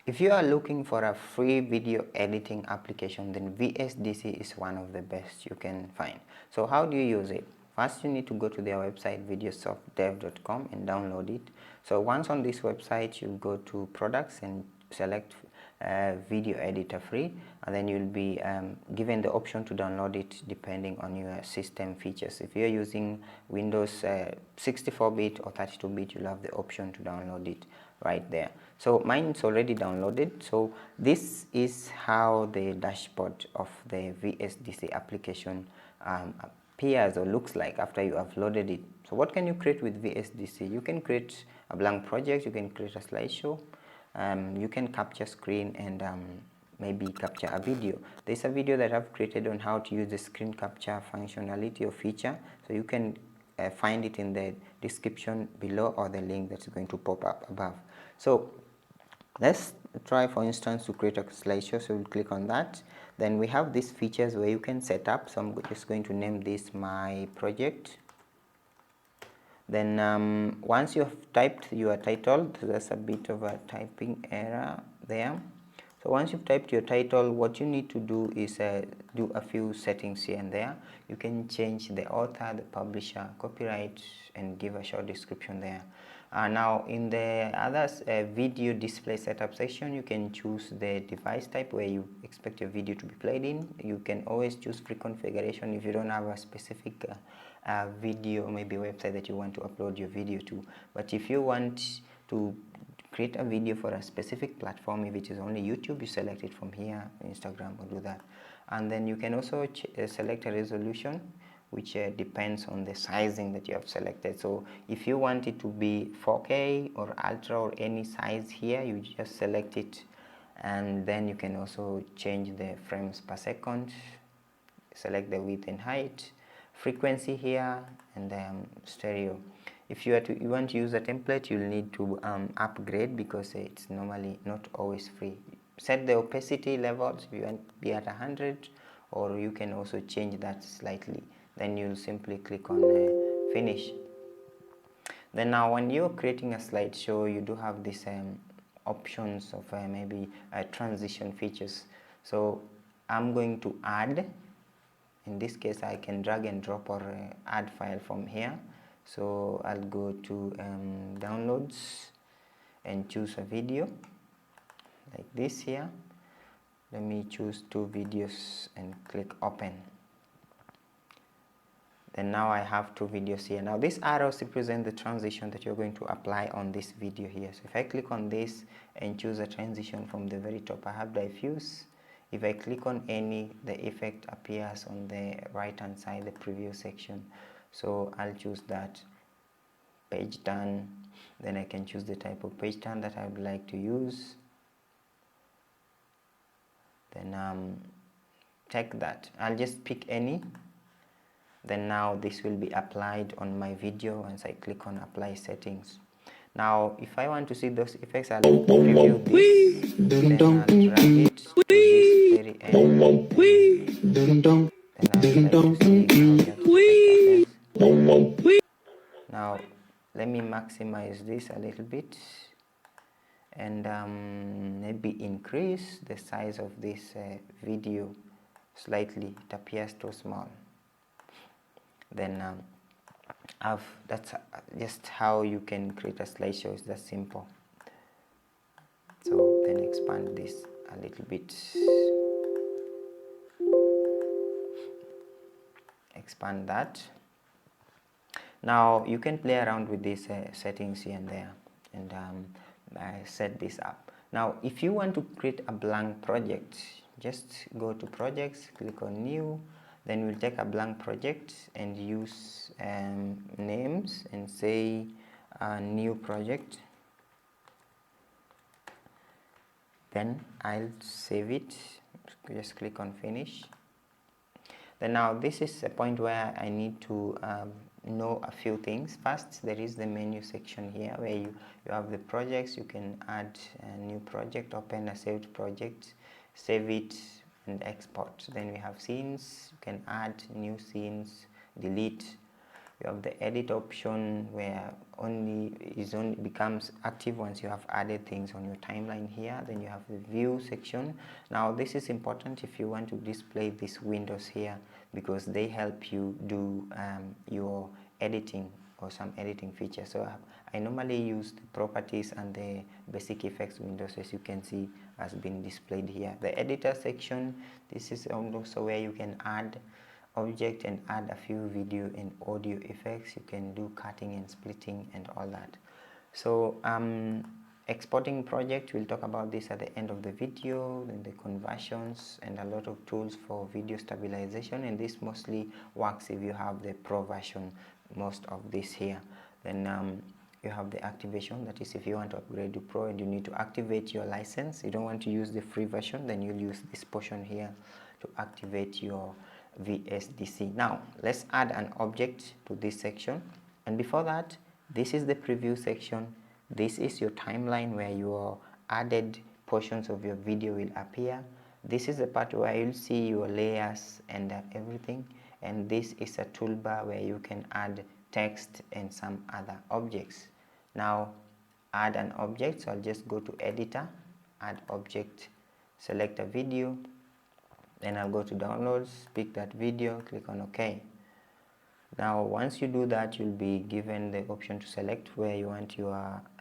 If you are looking for a free video editing application, then VSDC is one of the best you can find. So how do you use it? First, you need to go to their website videosoftdev.com and download it. So once on this website, you go to products and select video editor free, and then you'll be given the option to download it depending on your system features. If you're using Windows 64-bit or 32-bit, you'll have the option to download it right there. So mine's already downloaded. So this is how the dashboard of the VSDC application appears or looks like after you have loaded it. So what can you create with VSDC? You can create a blank project, you can create a slideshow, you can capture screen and maybe capture a video. There's a video that I've created on how to use the screen capture functionality or feature, so you can find it in the description below or the link that's going to pop up above. So let's try, for instance, to create a slideshow. So we'll click on that. Then we have these features where you can set up. So I'm just going to name this my project. Then once you have typed your title, there's a bit of a typing error there. So once you've typed your title, what you need to do is do a few settings here and there. You can change the author, the publisher, copyright, and give a short description there. Now in the others video display setup section, you can choose the device type where you expect your video to be played in. You can always choose free configuration if you don't have a specific video, maybe website that you want to upload your video to. But if you want to create a video for a specific platform, if it is only YouTube, you select it from here. Instagram will do that. And then you can also select a resolution, which depends on the sizing that you have selected. So if you want it to be 4K or ultra or any size here, you just select it, and then you can also change the frames per second, select the width and height, frequency here, and stereo. If you want to use a template, you'll need to upgrade because it's normally not always free. Set the opacity levels if you want to be at 100, or you can also change that slightly. Then you'll simply click on finish. Then now when you're creating a slideshow, you do have these options of maybe transition features. So I'm going to add, in this case I can drag and drop or add file from here. So I'll go to downloads and choose a video like this here. Let me choose 2 videos and click open. Then now I have 2 videos here. Now these arrows represent the transition that you're going to apply on this video here. So if I click on this and choose a transition from the very top, I have diffuse. If I click on any, the effect appears on the right hand side, the preview section. So I'll choose that. Page turn. Then I can choose the type of page turn that I would like to use. Then check that. I'll just pick any. Then now this will be applied on my video once I click on apply settings. Now if I want to see those effects, I'll preview this, then I'll drag it to this very end, then I'll try to see. Now let me maximize this a little bit and maybe increase the size of this video slightly. It appears too small. Then that's just how you can create a slideshow. It's that simple. So then expand this a little bit, expand that. Now you can play around with these settings here and there, and set this up. Now if you want to create a blank project, just go to projects, click on new. Then we'll take a blank project and use names and say new project. Then I'll save it. Just click on finish. Then now this is a point where I need to know a few things. First, there is the menu section here where you have the projects. You can add a new project, open a saved project, save it, and export. Then we have scenes. You can add new scenes, delete. You have the edit option where only becomes active once you have added things on your timeline here. Then you have the view section. Now this is important if you want to display these windows here, because they help you do your editing or some editing features. So I normally use the properties and the basic effects windows, as you can see has been displayed here. The editor section, this is also where you can add object and add a few video and audio effects. You can do cutting and splitting and all that. So exporting project, we'll talk about this at the end of the video. Then the conversions and a lot of tools for video stabilization, and this mostly works if you have the pro version, most of this here. Then you have the activation, that is if you want to upgrade to pro and you need to activate your license, you don't want to use the free version, then you'll use this portion here to activate your VSDC. Now let's add an object to this section, and before that, this is the preview section. This is your timeline where your added portions of your video will appear. This is the part where you'll see your layers and everything, and this is a toolbar where you can add text and some other objects. Now add an object, so I'll just go to editor, add object, select a video, then I'll go to downloads, pick that video, click on OK. Now once you do that, you'll be given the option to select where you want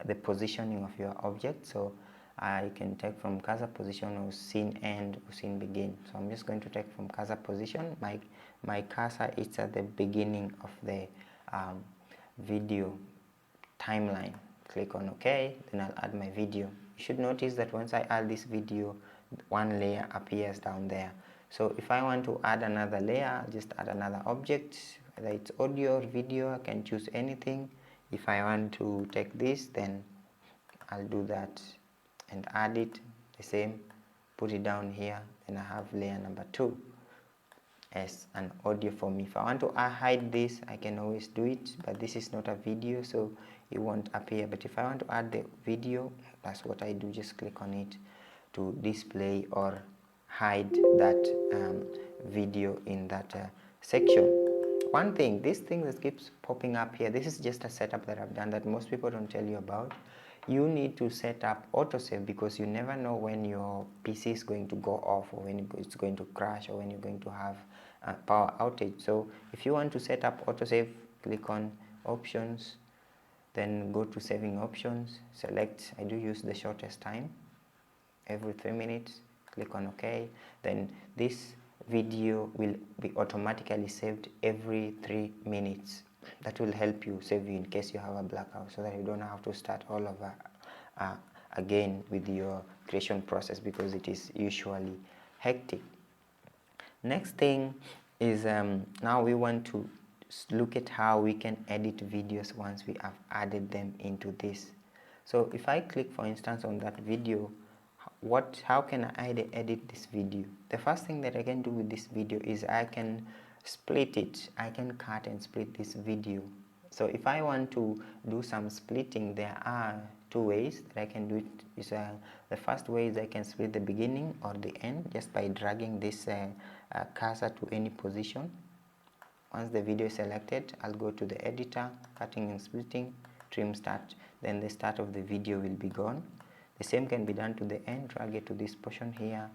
the positioning of your object. So I can take from cursor position or scene end or scene begin. So I'm just going to take from cursor position. My cursor is at the beginning of the video timeline. Click on OK, then I'll add my video. You should notice that once I add this video, one layer appears down there. So if I want to add another layer, I'll just add another object, whether it's audio or video, I can choose anything. If I want to take this, then I'll do that and add it the same, put it down here, then I have layer number 2 as an audio for me. If I want to hide this, I can always do it, but this is not a video, so it won't appear. But if I want to add the video, that's what I do, just click on it to display or hide that video in that section. One thing, this thing that keeps popping up here, this is just a setup that I've done that most people don't tell you about. You need to set up autosave, because you never know when your PC is going to go off, or when it's going to crash, or when you're going to have a power outage. So if you want to set up autosave, click on options, then go to saving options, select, I do use the shortest time, every 3 minutes, click on OK. Then this video will be automatically saved every 3 minutes. That will help you save you in case you have a blackout, so that you don't have to start all over again with your creation process, because it is usually hectic. Next thing is now we want to look at how we can edit videos once we have added them into this. So if I click, for instance, on that video, how can I edit this video? The first thing that I can do with this video is I can split it. I can cut and split this video. So if I want to do some splitting, there are 2 ways that I can do it. The first way is I can split the beginning or the end just by dragging this cursor to any position. Once the video is selected, I'll go to the editor, cutting and splitting, trim start, then the start of the video will be gone. The same can be done to the end, drag it to this portion here,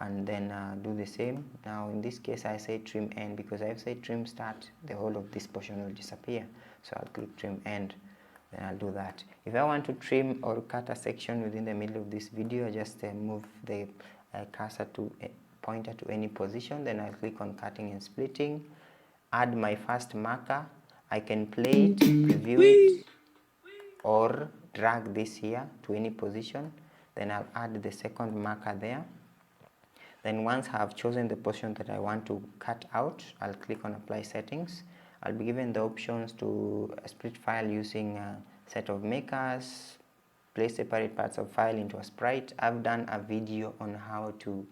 and then do the same. Now in this case I say trim end, because I've said trim start, the whole of this portion will disappear. So I'll click trim end, then I'll do that. If I want to trim or cut a section within the middle of this video, I just move the cursor to pointer to any position, then I'll click on cutting and splitting, add my first marker. I can play it, preview it, or drag this here to any position. Then I'll add the second marker there. Then once I have chosen the portion that I want to cut out, I'll click on apply settings. I'll be given the options to split file using a set of makers, place separate parts of file into a sprite. I've done a video on how to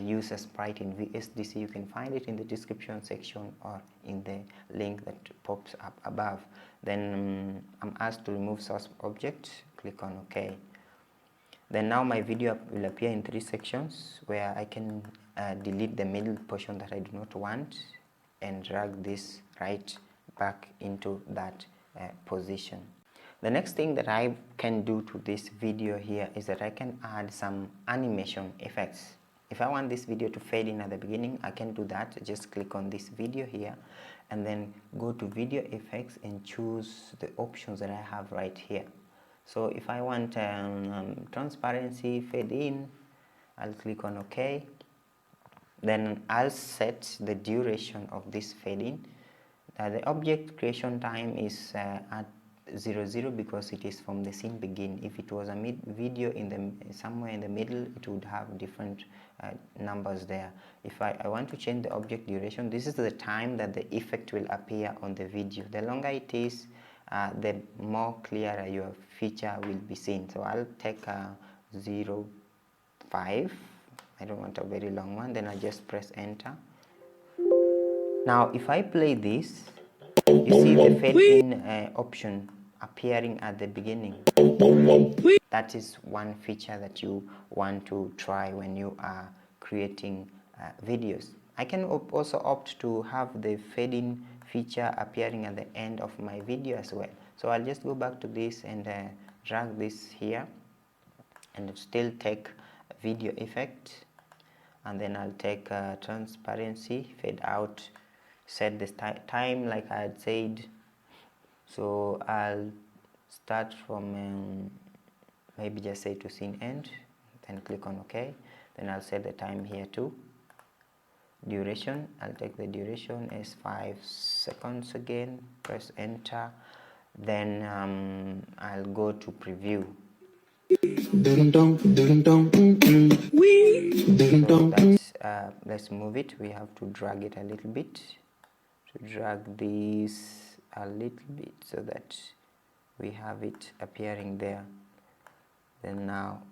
use a sprite in VSDC. You can find it in the description section or in the link that pops up above. Then I'm asked to remove source object, click on OK. Then now my video will appear in 3 sections, where I can delete the middle portion that I do not want and drag this right back into that position. The next thing that I can do to this video here is that I can add some animation effects. If I want this video to fade in at the beginning, I can do that. Just click on this video here and then go to video effects and choose the options that I have right here. So if I want transparency, fade in, I'll click on OK. Then I'll set the duration of this fading. The object creation time is at 00 because it is from the scene begin. If it was a video in the somewhere in the middle, it would have different numbers there. If I want to change the object duration, this is the time that the effect will appear on the video. The longer it is, the more clearer your feature will be seen. So I'll take 0.5. I don't want a very long one. Then I just press enter. Now if I play this, you see the fade in option appearing at the beginning. That is one feature that you want to try when you are creating videos. I can also opt to have the fade in feature appearing at the end of my video as well. So I'll just go back to this and drag this here and still take video effect, and then I'll take transparency, fade out, set this time like I had said. So I'll start from maybe just say to scene end, then click on OK. Then I'll set the time here too. Duration, I'll take the duration as 5 seconds again, press enter. Then I'll go to preview. So that's, let's move it. We have to drag it a little bit. To drag this a little bit so that we have it appearing there. Then now,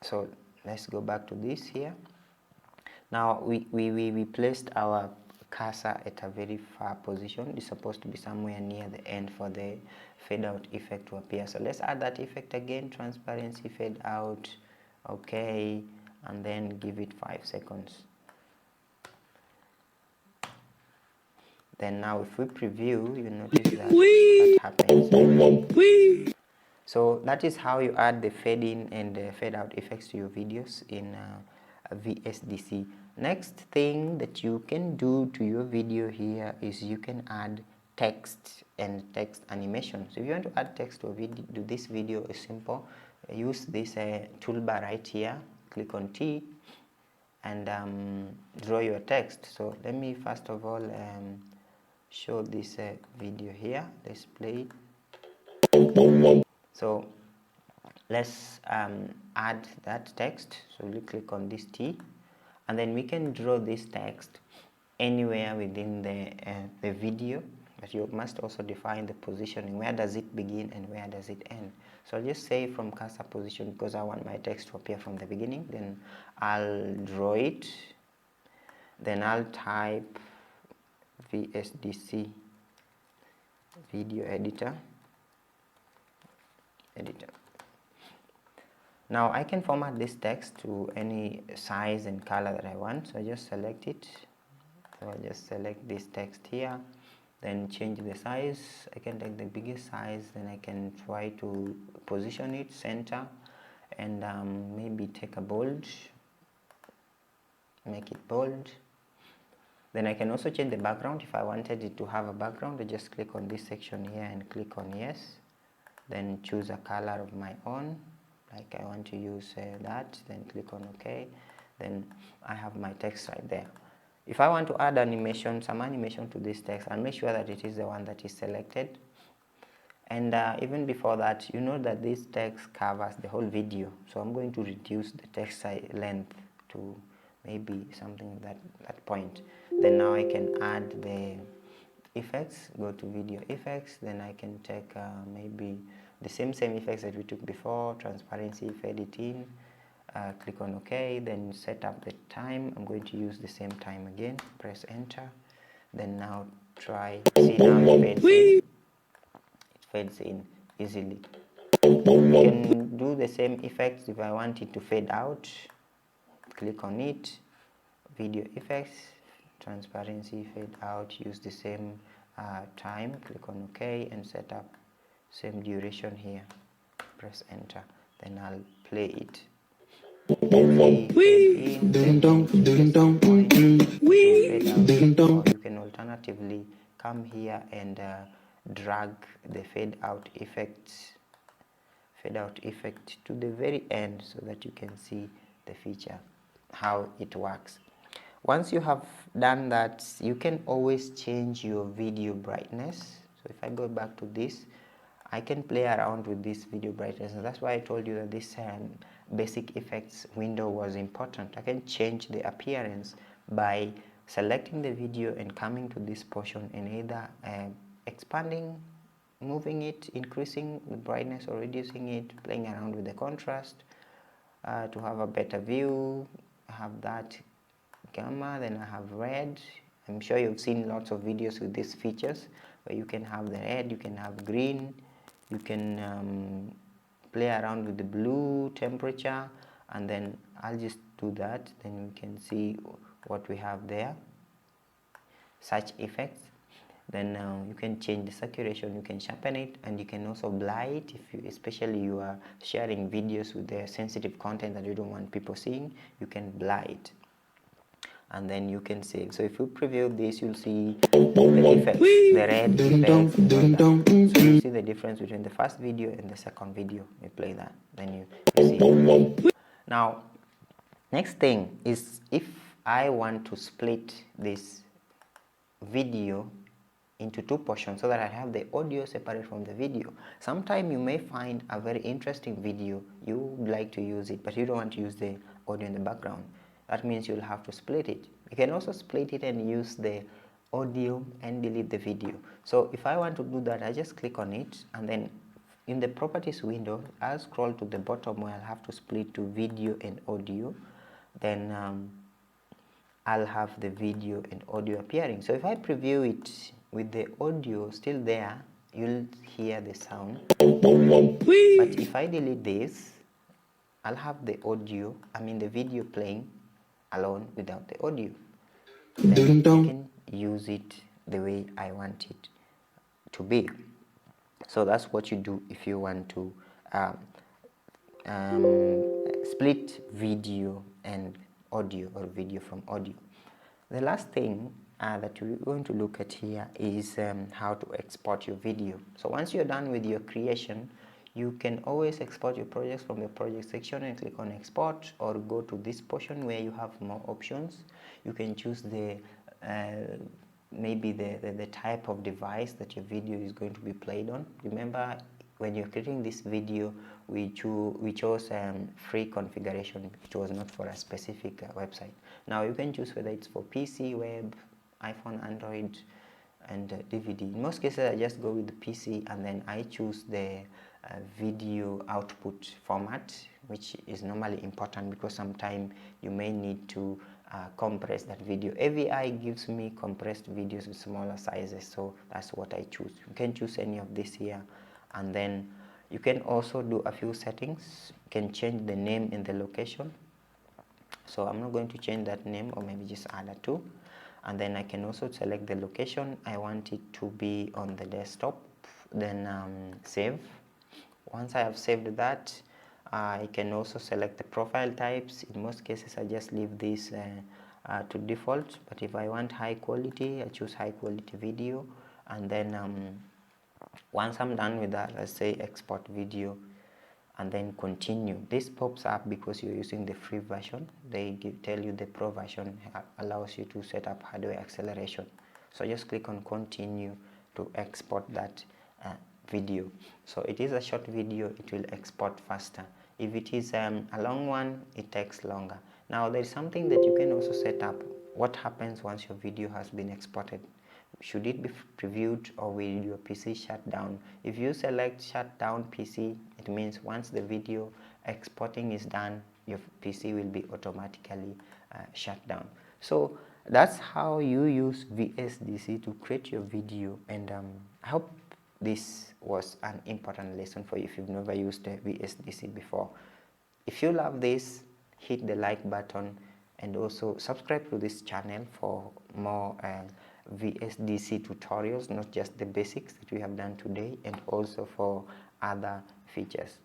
so let's go back to this here. Now we placed our cursor at a very far position. It's supposed to be somewhere near the end for the fade out effect to appear. So let's add that effect again, transparency, fade out, okay, and then give it 5 seconds. Then now if we preview, you notice that happens. So that is how you add the fade in and the fade out effects to your videos in VSDC. Next thing that you can do to your video here is you can add text and text animation. So if you want to add text to a video, do this video is simple. Use this toolbar right here, click on T and draw your text. So let me first of all show this video here. Let's play it. So let's add that text. So we'll click on this T and then we can draw this text anywhere within the video, but you must also define the positioning. Where does it begin and where does it end? So I'll just say from cursor position because I want my text to appear from the beginning. Then I'll draw it. Then I'll type VSDC Video Editor. Now I can format this text to any size and color that I want. So I just select it. So I'll just select this text here, then change the size. I can take the biggest size, then I can try to position it center and maybe take a bold, make it bold. Then I can also change the background. If I wanted it to have a background, I just click on this section here and click on yes. Then choose a color of my own, like I want to use that, then click on OK. Then I have my text right there. If I want to add animation, some animation to this text, I'll make sure that it is the one that is selected. And even before that, you know that this text covers the whole video. So I'm going to reduce the text length to maybe something that point. Then now I can add the effects, go to video effects, then I can take maybe the same effects that we took before, transparency, fade it in, click on OK, then set up the time. I'm going to use the same time again, press enter, then now try, see now it fades in easily. You can do the same effects if I want it to fade out, click on it, video effects, transparency, fade out, use the same time, click on OK and set up same duration here, press enter, then I'll play it. Or you can alternatively come here and drag the fade out effect to the very end so that you can see the feature, how it works. Once you have done that, you can always change your video brightness. So if I go back to this, I can play around with this video brightness, and that's why I told you that this basic effects window was important. I can change the appearance by selecting the video and coming to this portion and either expanding, moving it, increasing the brightness or reducing it, playing around with the contrast to have a better view. I have that gamma, then I have red. I'm sure you've seen lots of videos with these features where you can have the red, you can have green, you can play around with the blue temperature, and then I'll just do that, then we can see what we have there, such effects. Then you can change the saturation, you can sharpen it, and you can also blur it if you, especially you are sharing videos with the sensitive content that you don't want people seeing, you can blur it. And then you can save. So if you preview this, you'll see the effects, the red effects, so you see the difference between the first video and the second video. You play that, then you see. Now, next thing is, if I want to split this video into two portions so that I have the audio separate from the video. Sometimes you may find a very interesting video, you would like to use it, but you don't want to use the audio in the background. That means you'll have to split it. You can also split it and use the audio and delete the video. So if I want to do that, I just click on it, and then in the properties window, I'll scroll to the bottom where I'll have to split to video and audio. Then I'll have the video and audio appearing. So if I preview it with the audio still there, you'll hear the sound. But if I delete this, I'll have the audio, the video playing alone without the audio. Then I can use it the way I want it to be. So that's what you do if you want to split video and audio, or video from audio. The last thing that we're going to look at here is how to export your video. So once you're done with your creation, you can always export your projects from the project section and click on export, or go to this portion where you have more options. You can choose the maybe the type of device that your video is going to be played on. Remember, when you're creating this video, we chose free configuration. It was not for a specific website. Now you can choose whether it's for PC, web, iPhone, Android, and DVD. In most cases, I just go with the PC, and then I choose the video output format, which is normally important because sometimes you may need to compress that video. AVI gives me compressed videos with smaller sizes, so that's what I choose. You can choose any of this here, and then you can also do a few settings. You can change the name and the location. So I'm not going to change that name, or maybe just add a 2. And then I can also select the location. I want it to be on the desktop, then save. Once I have saved that, I can also select the profile types. In most cases, I just leave this to default, but if I want high quality, I choose high quality video. And then once I'm done with that, let's say export video, and then continue. This pops up because you're using the free version. They tell you the pro version allows you to set up hardware acceleration. So just click on continue to export that video. So it is a short video, it will export faster. If it is a long one, it takes longer. Now there is something that you can also set up. What happens once your video has been exported? Should it be previewed, or will your PC shut down? If you select shut down PC, it means once the video exporting is done, your PC will be automatically shut down. So that's how you use VSDC to create your video, and I hope this was an important lesson for you if you've never used VSDC before. If you love this, hit the like button and also subscribe to this channel for more VSDC tutorials, not just the basics that we have done today, and also for other features.